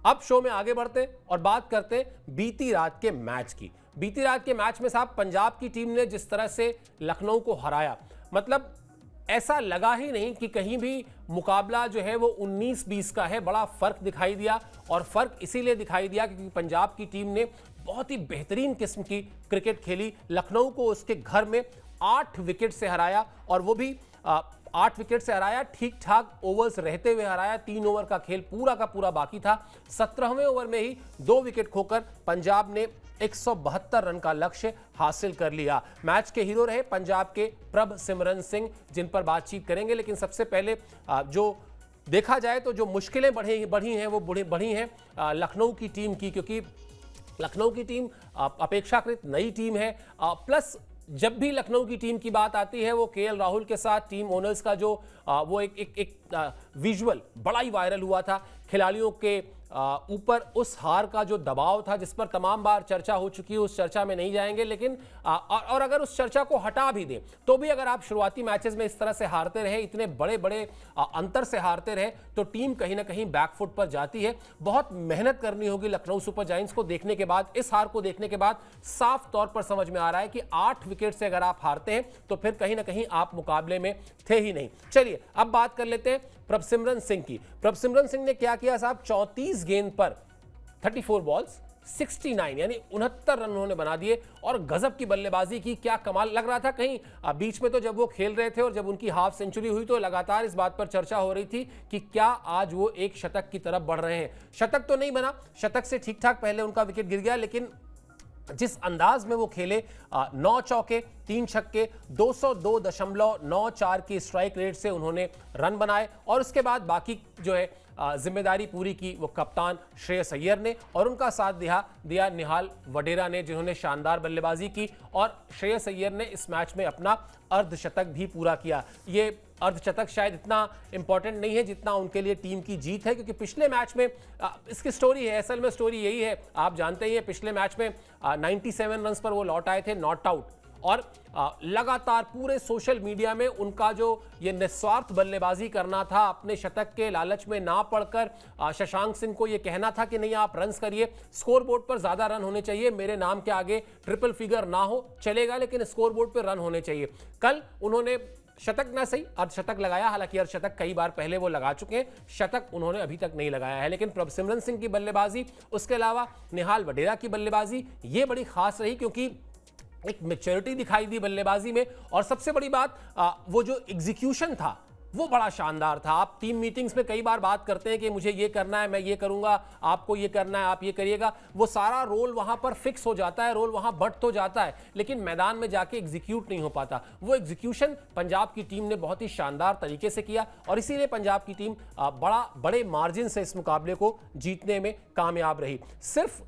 अब शो में आगे बढ़ते हैं और बात करते हैं बीती रात के मैच की। बीती रात के मैच में साहब पंजाब की टीम ने जिस तरह से लखनऊ को हराया, मतलब ऐसा लगा ही नहीं कि कहीं भी मुकाबला जो है वो 19-20 का है। बड़ा फर्क दिखाई दिया और फर्क इसीलिए दिखाई दिया क्योंकि पंजाब की टीम ने बहुत ही बेहतरीन किस्म की क्रिकेट खेली। लखनऊ को उसके घर में 8 विकेट से हराया और वो भी 8 विकेट से हराया, ठीक ठाक ओवर्स रहते हुए हराया। 3 ओवर का खेल पूरा का पूरा बाकी था। 17वें ओवर में ही 2 विकेट खोकर पंजाब ने 172 रन का लक्ष्य हासिल कर लिया। मैच के हीरो रहे पंजाब के प्रभसिमरन सिंह, जिन पर बातचीत करेंगे। लेकिन सबसे पहले जो देखा जाए तो जो मुश्किलें बढ़ी हैं वो बढ़ी हैं लखनऊ की टीम की, क्योंकि लखनऊ की टीम अपेक्षाकृत नई टीम है। प्लस जब भी लखनऊ की टीम की बात आती है वो केएल राहुल के साथ टीम ओनर्स का जो वो एक विजुअल बड़ा ही वायरल हुआ था। खिलाड़ियों के ऊपर उस हार का जो दबाव था, जिस पर तमाम बार चर्चा हो चुकी है, उस चर्चा में नहीं जाएंगे। लेकिन और अगर उस चर्चा को हटा भी दें तो भी अगर आप शुरुआती मैचेस में इस तरह से हारते रहे, इतने बड़े बड़े अंतर से हारते रहे, तो टीम कहीं ना कहीं बैकफुट पर जाती है। बहुत मेहनत करनी होगी लखनऊ सुपर जायंट्स को। देखने के बाद, इस हार को देखने के बाद साफ तौर पर समझ में आ रहा है कि 8 विकेट से अगर आप हारते हैं तो फिर कहीं ना कहीं आप मुकाबले में थे ही नहीं। चलिए अब बात कर लेते हैं प्रभसिमरन सिंह की। प्रभसिमरन सिंह ने क्या किया साहब, 34 गेंद पर 34 बॉल्स 69 यानी 69 रन उन्होंने बना दिए और गजब की बल्लेबाजी की। क्या कमाल लग रहा था। कहीं बीच में तो जब वो खेल रहे थे और जब उनकी हाफ सेंचुरी हुई तो लगातार इस बात पर चर्चा हो रही थी कि क्या आज वो एक शतक की तरफ बढ़ रहे हैं। शतक तो नहीं बना, शतक से ठीक ठाक पहले उनका विकेट गिर गया, लेकिन जिस अंदाज में वो खेले, 9 चौके 3 छक्के 202.94 की स्ट्राइक रेट से उन्होंने रन बनाए और उसके बाद बाकी जो है जिम्मेदारी पूरी की वो कप्तान श्रेयस अय्यर ने और उनका साथ दिया निहाल वडेरा ने, जिन्होंने शानदार बल्लेबाजी की। और श्रेयस अय्यर ने इस मैच में अपना अर्धशतक भी पूरा किया। ये अर्धशतक शायद इतना इंपॉर्टेंट नहीं है जितना उनके लिए टीम की जीत है, क्योंकि पिछले मैच में इसकी स्टोरी है, असल में स्टोरी यही है, आप जानते ही हैं, पिछले मैच में 97 रन पर वो लौट आए थे नॉट आउट और लगातार पूरे सोशल मीडिया में उनका जो ये निस्वार्थ बल्लेबाजी करना था, अपने शतक के लालच में ना पड़कर शशांक सिंह को ये कहना था कि नहीं आप रन्स करिए, स्कोरबोर्ड पर ज्यादा रन होने चाहिए, मेरे नाम के आगे ट्रिपल फिगर ना हो चलेगा लेकिन स्कोरबोर्ड पर रन होने चाहिए। कल उन्होंने शतक ना सही अर्धशतक लगाया, हालांकि अर्धशतक कई बार पहले वो लगा चुके हैं, शतक उन्होंने अभी तक नहीं लगाया है। लेकिन प्रभसिमरन सिंह की बल्लेबाजी, उसके अलावा निहाल वडेरा की बल्लेबाजी ये बड़ी खास रही, क्योंकि एक मैच्योरिटी दिखाई दी बल्लेबाजी में। और सबसे बड़ी बात वो जो एग्जीक्यूशन था वो बड़ा शानदार था। आप टीम मीटिंग्स में कई बार बात करते हैं कि मुझे ये करना है, मैं ये करूंगा, आपको ये करना है, आप ये करिएगा, वो सारा रोल वहां पर फिक्स हो जाता है, रोल वहां बट तो जाता है, लेकिन मैदान में जाके एग्जीक्यूट नहीं हो पाता। वो एग्जीक्यूशन पंजाब की टीम ने बहुत ही शानदार तरीके से किया और इसीलिए पंजाब की टीम बड़े मार्जिन से इस मुकाबले को जीतने में कामयाब रही। सिर्फ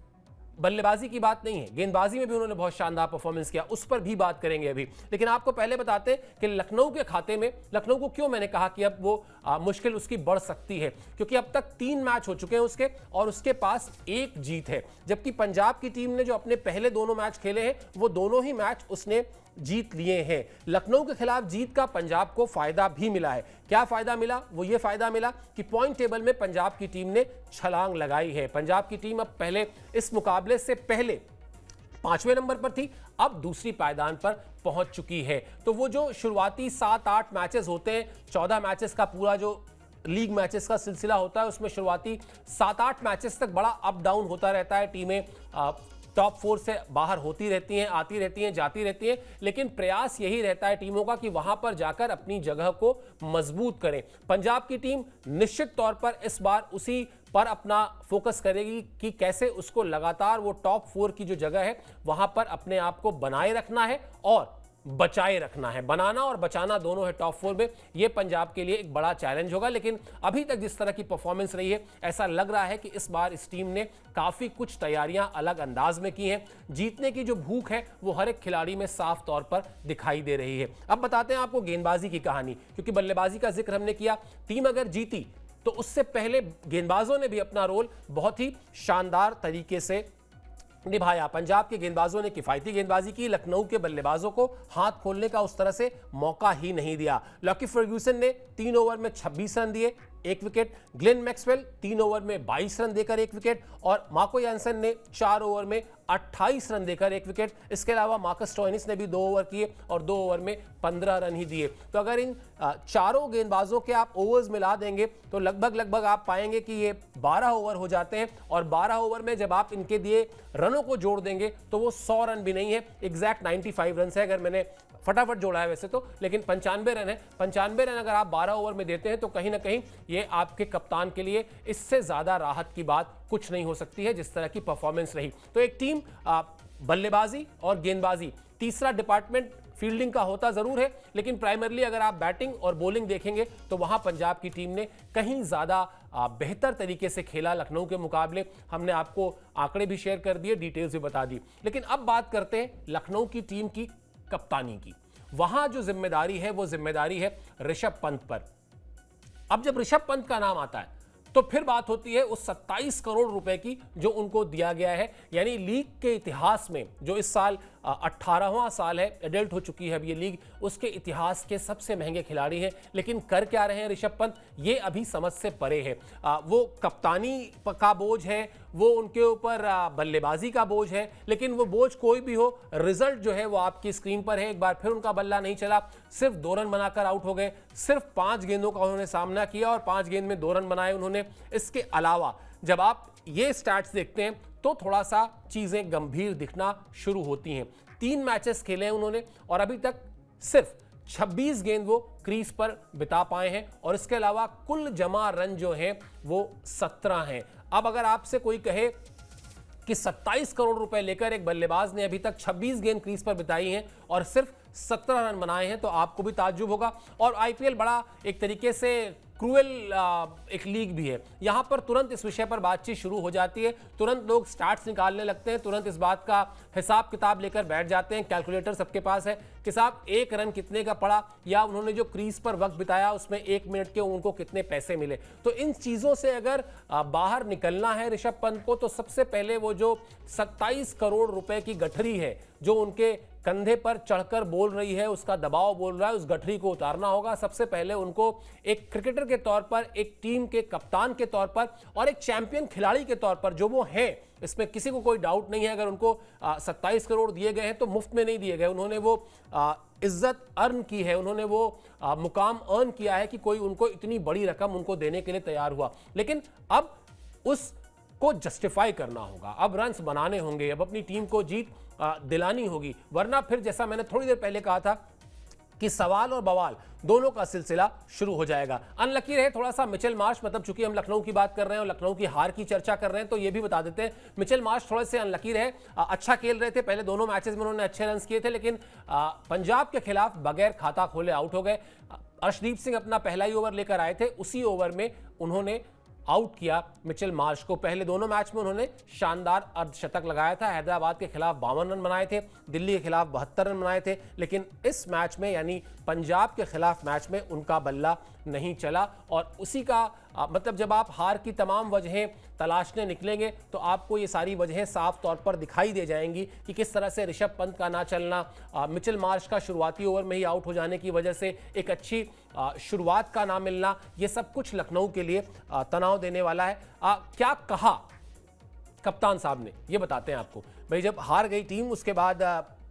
बल्लेबाजी की बात नहीं है, गेंदबाजी में भी उन्होंने बहुत शानदार परफॉर्मेंस किया, उस पर भी बात करेंगे अभी। लेकिन आपको पहले बताते हैं कि लखनऊ के खाते में, लखनऊ को क्यों मैंने कहा कि अब वो मुश्किल उसकी बढ़ सकती है, क्योंकि अब तक 3 मैच हो चुके हैं उसके और उसके पास 1 जीत है, जबकि पंजाब की टीम ने जो अपने पहले दोनों मैच खेले हैं वो दोनों ही मैच उसने जीत लिए हैं। लखनऊ के खिलाफ जीत का पंजाब को फायदा भी मिला है। क्या फायदा मिला? वो ये फायदा मिला कि पॉइंट टेबल में पंजाब की टीम ने छलांग लगाई है। पंजाब की टीम अब पहले, इस मुकाबले से पहले 5वें नंबर पर थी, अब दूसरी पायदान पर पहुंच चुकी है। तो वो जो शुरुआती 7-8 मैचेस होते हैं, 14 मैचेस का पूरा जो लीग मैचेस का सिलसिला होता है, उसमें शुरुआती 7-8 मैचेस तक बड़ा अप डाउन होता रहता है। टीमें टॉप 4 से बाहर होती रहती हैं, आती रहती हैं, जाती रहती हैं, लेकिन प्रयास यही रहता है टीमों का कि वहां पर जाकर अपनी जगह को मजबूत करें। पंजाब की टीम निश्चित तौर पर इस बार उसी पर अपना फोकस करेगी कि कैसे उसको लगातार वो टॉप 4 की जो जगह है वहां पर अपने आप को बनाए रखना है और बचाए रखना है। बनाना और बचाना दोनों है टॉप 4 में, ये पंजाब के लिए एक बड़ा चैलेंज होगा। लेकिन अभी तक जिस तरह की परफॉर्मेंस रही है, ऐसा लग रहा है कि इस बार इस टीम ने काफी कुछ तैयारियां अलग अंदाज में की हैं। जीतने की जो भूख है वो हर एक खिलाड़ी में साफ तौर पर दिखाई दे रही है। अब बताते हैं आपको गेंदबाजी की कहानी, क्योंकि बल्लेबाजी का जिक्र हमने किया। टीम अगर जीती तो उससे पहले गेंदबाजों ने भी अपना रोल बहुत ही शानदार तरीके से निभाया। पंजाब के गेंदबाजों ने किफायती गेंदबाजी की, लखनऊ के बल्लेबाजों को हाथ खोलने का उस तरह से मौका ही नहीं दिया। लकी फर्ग्यूसन ने 3 ओवर में 26 रन दिए, 1 विकेट, ग्लेन मैक्सवेल 3 ओवर में 22 रन देकर 1 विकेट और मार्को यानसन ने 4 ओवर में 28 रन देकर 1 विकेट। इसके अलावा मार्कस स्टोइनिस ने भी 2 ओवर किए और 2 ओवर में 15 रन ही दिए। तो अगर इन चारों गेंदबाजों के आप ओवर्स मिला देंगे तो लगभग आप पाएंगे कि ये 12 ओवर हो जाते हैं और 12 ओवर में जब आप इनके दिए रनों को जोड़ देंगे तो वो 100 रन भी नहीं है, एग्जैक्ट 95 रन है अगर मैंने फटाफट जोड़ा है वैसे तो, लेकिन 95 रन है। 95 रन अगर आप 12 ओवर में देते हैं तो कहीं ना कहीं ये आपके कप्तान के लिए इससे ज्यादा राहत की बात कुछ नहीं हो सकती है जिस तरह की परफॉर्मेंस रही। तो एक टीम बल्लेबाजी और गेंदबाजी, तीसरा डिपार्टमेंट फील्डिंग का होता जरूर है, लेकिन प्राइमरली अगर आप बैटिंग और बॉलिंग देखेंगे तो वहां पंजाब की टीम ने कहीं ज्यादा बेहतर तरीके से खेला लखनऊ के मुकाबले। हमने आपको आंकड़े भी शेयर कर दिए, डिटेल्स भी बता दी। लेकिन अब बात करते हैं लखनऊ की टीम की कप्तानी की। वहां जो जिम्मेदारी है वो जिम्मेदारी है ऋषभ पंत पर। अब जब ऋषभ पंत का नाम आता है तो फिर बात होती है उस 27 करोड़ रुपए की जो उनको दिया गया है, यानी लीग के इतिहास में जो इस साल 18वां साल है, एडल्ट हो चुकी है अब ये लीग, उसके इतिहास के सबसे महंगे खिलाड़ी हैं। लेकिन कर क्या रहे हैं ऋषभ पंत, ये अभी समझ से परे है। वो कप्तानी का बोझ है, वो उनके ऊपर बल्लेबाजी का बोझ है, लेकिन वो बोझ कोई भी हो, रिजल्ट जो है वो आपकी स्क्रीन पर है। एक बार फिर उनका बल्ला नहीं चला, सिर्फ 2 रन बनाकर आउट हो गए। सिर्फ 5 गेंदों का उन्होंने सामना किया और 5 गेंद में 2 रन बनाए उन्होंने। इसके अलावा जब आप ये स्टैट्स देखते हैं तो थोड़ा सा चीजें गंभीर दिखना शुरू होती हैं। 3 मैचेस खेले हैं उन्होंने और अभी तक सिर्फ 26 गेंद वो क्रीज पर बिता पाए हैं और इसके अलावा कुल जमा रन जो हैं वो 17 हैं। अब अगर आपसे कोई कहे कि 27 करोड़ रुपए लेकर एक बल्लेबाज ने अभी तक 26 गेंद क्रीज पर बिताई हैं और सिर्फ 17 रन बनाए हैं तो आपको भी ताज्जुब होगा। और आईपीएल बड़ा एक तरीके से क्रूएल एक लीग भी है, यहां पर तुरंत इस विषय पर बातचीत शुरू हो जाती है, तुरंत लोग स्टार्ट्स निकालने लगते हैं, तुरंत इस बात का हिसाब किताब लेकर बैठ जाते हैं। कैलकुलेटर सबके पास है कि साहब 1 रन कितने का पड़ा या उन्होंने जो क्रीज पर वक्त बिताया उसमें 1 मिनट के उनको कितने पैसे मिले। तो इन चीजों से अगर बाहर निकलना है ऋषभ पंत को तो सबसे पहले वो जो 27 करोड़ रुपए की गठरी है जो उनके कंधे पर चढ़कर बोल रही है, उसका दबाव बोल रहा है, उस गठरी को उतारना होगा। सबसे पहले उनको एक क्रिकेटर के तौर पर, एक टीम के कप्तान के तौर पर और एक चैंपियन खिलाड़ी के तौर पर जो वो हैं, इसमें किसी को कोई डाउट नहीं है। अगर उनको 27 करोड़ दिए गए हैं तो मुफ्त में नहीं दिए गए, उन्होंने वो इज्जत अर्न की है, उन्होंने वो मुकाम अर्न किया है कि कोई उनको इतनी बड़ी रकम उनको देने के लिए तैयार हुआ। लेकिन अब उसको जस्टिफाई करना होगा, अब रन्स बनाने होंगे, अब अपनी टीम को जीत दिलानी होगी, वरना फिर जैसा मैंने थोड़ी देर पहले कहा था कि सवाल और बवाल दोनों का सिलसिला शुरू हो जाएगा। अनलकी रहे थोड़ा सा मिचेल मार्श, मतलब चूंकि हम लखनऊ की बात कर रहे हैं और लखनऊ की हार की चर्चा कर रहे हैं तो ये भी बता देते हैं मिचेल मार्श थोड़े से अनलकी रहे। अच्छा खेल रहे थे, पहले दोनों मैचेस में उन्होंने अच्छे रन किए थे, लेकिन पंजाब के खिलाफ बगैर खाता खोले आउट हो गए। अर्शदीप सिंह अपना पहला ही ओवर लेकर आए थे, उसी ओवर में उन्होंने आउट किया मिचेल मार्श को। पहले दोनों मैच में उन्होंने शानदार अर्धशतक लगाया था, हैदराबाद के खिलाफ 52 रन बनाए थे, दिल्ली के खिलाफ 72 रन बनाए थे, लेकिन इस मैच में यानी पंजाब के खिलाफ मैच में उनका बल्ला नहीं चला। और उसी का मतलब जब आप हार की तमाम वजहें तलाशने निकलेंगे तो आपको ये सारी वजहें साफ तौर पर दिखाई दे जाएंगी कि किस तरह से ऋषभ पंत का ना चलना, मिचेल मार्श का शुरुआती ओवर में ही आउट हो जाने की वजह से एक अच्छी शुरुआत का ना मिलना, ये सब कुछ लखनऊ के लिए तनाव देने वाला है। क्या कहा कप्तान साहब ने ये बताते हैं आपको। भाई जब हार गई टीम उसके बाद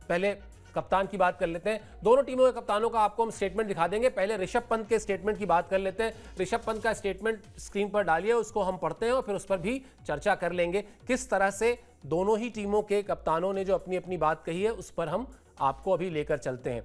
पहले कप्तान की बात कर लेते हैं, दोनों टीमों के कप्तानों का आपको हम स्टेटमेंट दिखा देंगे। पहले ऋषभ पंत के स्टेटमेंट की बात कर लेते हैं। ऋषभ पंत का स्टेटमेंट स्क्रीन पर डालिए, उसको हम पढ़ते हैं और फिर उस पर भी चर्चा कर लेंगे किस तरह से दोनों ही टीमों के कप्तानों ने जो अपनी अपनी बात कही है उस पर हम आपको अभी लेकर चलते हैं।